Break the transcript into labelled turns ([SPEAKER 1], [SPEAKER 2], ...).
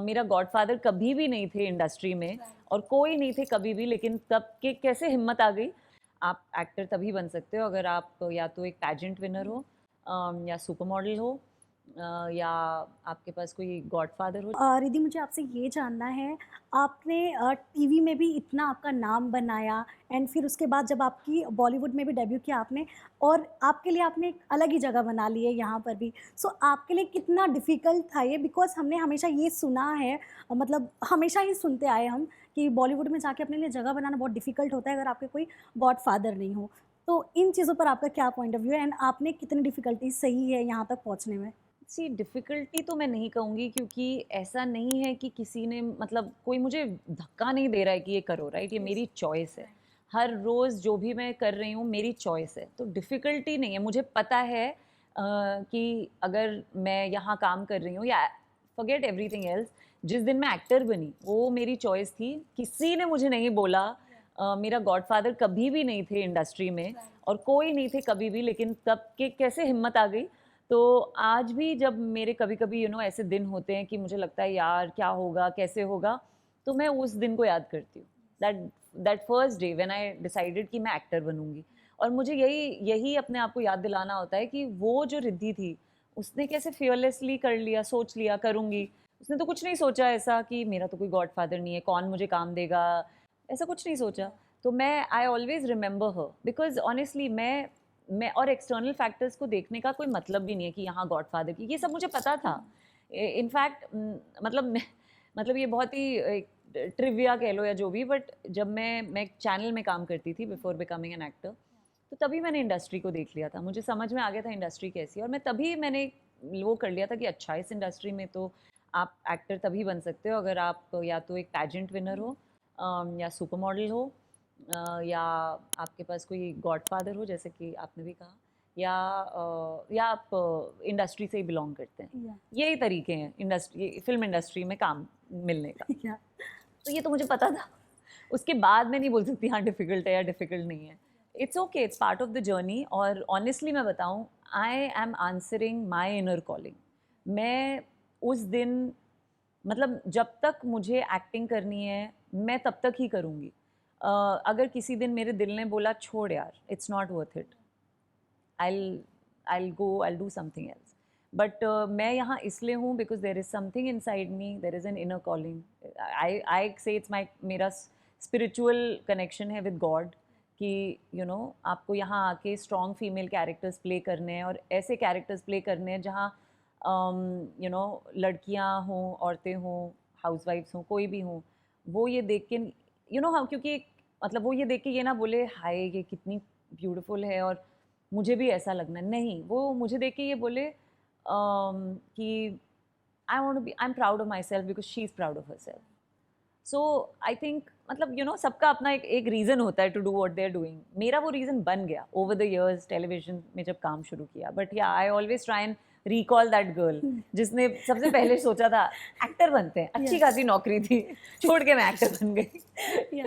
[SPEAKER 1] मेरा गॉडफादर कभी भी नहीं थे इंडस्ट्री में और कोई नहीं थे कभी भी, लेकिन तब के कैसे हिम्मत आ गई। आप एक्टर तभी बन सकते हो अगर आप या तो एक पैजेंट विनर हो, या सुपर मॉडल हो, या आपके पास कोई गॉडफादर हो।
[SPEAKER 2] रिद्धि, मुझे आपसे ये जानना है, आपने टीवी में भी इतना आपका नाम बनाया एंड फिर उसके बाद जब आपकी बॉलीवुड में भी डेब्यू किया आपने, और आपके लिए आपने एक अलग ही जगह बना ली है यहाँ पर भी। सो आपके लिए कितना डिफ़िकल्ट था ये? बिकॉज़ हमने हमेशा ये सुना है, मतलब हमेशा ही सुनते आए हम कि बॉलीवुड में जाके अपने लिए जगह बनाना बहुत डिफ़िकल्ट होता है अगर आपके कोई गॉडफ़ादर नहीं हो। तो इन चीज़ों पर आपका क्या पॉइंट ऑफ व्यू है एंड आपने कितनी डिफ़िकल्टीज़ सही है यहाँ तक पहुँचने में?
[SPEAKER 1] सी डिफ़िकल्टी तो मैं नहीं कहूँगी, क्योंकि ऐसा नहीं है कि किसी ने मतलब कोई मुझे धक्का नहीं दे रहा है कि ये करो, राइट? ये मेरी चॉइस है। हर रोज़ जो भी मैं कर रही हूँ मेरी चॉइस है, तो डिफ़िकल्टी नहीं है। मुझे पता है कि अगर मैं यहाँ काम कर रही हूँ या फॉरगेट एवरीथिंग एल्स, जिस दिन मैं एक्टर बनी वो मेरी चॉइस थी। किसी ने मुझे नहीं बोला। मेरा गॉडफादर कभी भी नहीं थे इंडस्ट्री में और कोई नहीं थे कभी भी, लेकिन तब के कैसे हिम्मत आ गई। तो आज भी जब मेरे कभी कभी ऐसे दिन होते हैं कि मुझे लगता है यार क्या होगा कैसे होगा, तो मैं उस दिन को याद करती हूँ, that that first day when I decided कि मैं एक्टर बनूंगी। और मुझे यही यही अपने आप को याद दिलाना होता है कि वो जो रिद्धि थी उसने कैसे फियरलेसली कर लिया, सोच लिया करूंगी। उसने तो कुछ नहीं सोचा ऐसा कि मेरा तो कोई गॉडफादर नहीं है, कौन मुझे काम देगा, ऐसा कुछ नहीं सोचा। तो मैं I always remember her, because honestly मैं और एक्सटर्नल फैक्टर्स को देखने का कोई मतलब भी नहीं है कि यहाँ गॉडफादर की, ये सब मुझे पता था। इनफैक्ट मतलब ये बहुत ही ट्रिविया कह लो या जो भी, बट जब मैं एक चैनल में काम करती थी बिफोर बिकमिंग एन एक्टर, तो तभी मैंने इंडस्ट्री को देख लिया था। मुझे समझ में आ गया था इंडस्ट्री कैसी है, और मैं तभी मैंने वो कर लिया था कि अच्छा, इस इंडस्ट्री में तो आप एक्टर तभी बन सकते हो अगर आप या तो एक पैजेंट विनर हो, या सुपर मॉडल हो, या आपके पास कोई गॉडफादर हो जैसे कि आपने भी कहा, या आप इंडस्ट्री से ही बिलोंग करते हैं।
[SPEAKER 2] या
[SPEAKER 1] यही तरीके हैं इंडस्ट्री, फिल्म इंडस्ट्री में काम मिलने का।
[SPEAKER 2] या
[SPEAKER 1] तो ये तो मुझे पता था। उसके बाद मैं नहीं बोल सकती हाँ डिफ़िकल्ट है या डिफ़िकल्ट नहीं है। It's okay, it's part of the journey. और ऑनेस्टली मैं बताऊँ, I am answering my inner calling. मैं उस दिन, मतलब जब तक मुझे एक्टिंग करनी है मैं तब तक ही करूँगी। अगर किसी दिन मेरे दिल ने बोला छोड़ यार, it's not worth it, I'll do something else. But मैं यहाँ इसलिए हूँ because there is something inside me, there is an inner calling. I say it's my, मेरा स्पिरिचुअल कनेक्शन है विद गॉड कि आपको यहाँ आके स्ट्रॉन्ग फीमेल कैरेक्टर्स प्ले करने हैं, और ऐसे कैरेक्टर्स प्ले करने हैं जहाँ लड़कियाँ हों, औरतें हों, हाउसवाइफ्स हों, कोई भी हों, वो ये देख के हाँ, क्योंकि मतलब वो ये देख के ये ना बोले हाय ये कितनी ब्यूटीफुल है और मुझे भी ऐसा लगना, नहीं, वो मुझे देख के ये बोले कि I want to be, I am proud of myself because she is proud of herself. So I think मतलब सबका अपना एक एक रीज़न होता है to do what they are doing. मेरा वो रीज़न बन गया ओवर द ईयर्स टेलीविजन में जब काम शुरू किया। बट या I always try and recall that girl जिसने सबसे पहले सोचा था एक्टर बनते हैं,
[SPEAKER 2] या
[SPEAKER 1] अच्छी खासी नौकरी थी, छोड़ के मैं एक्टर बन गई।
[SPEAKER 2] या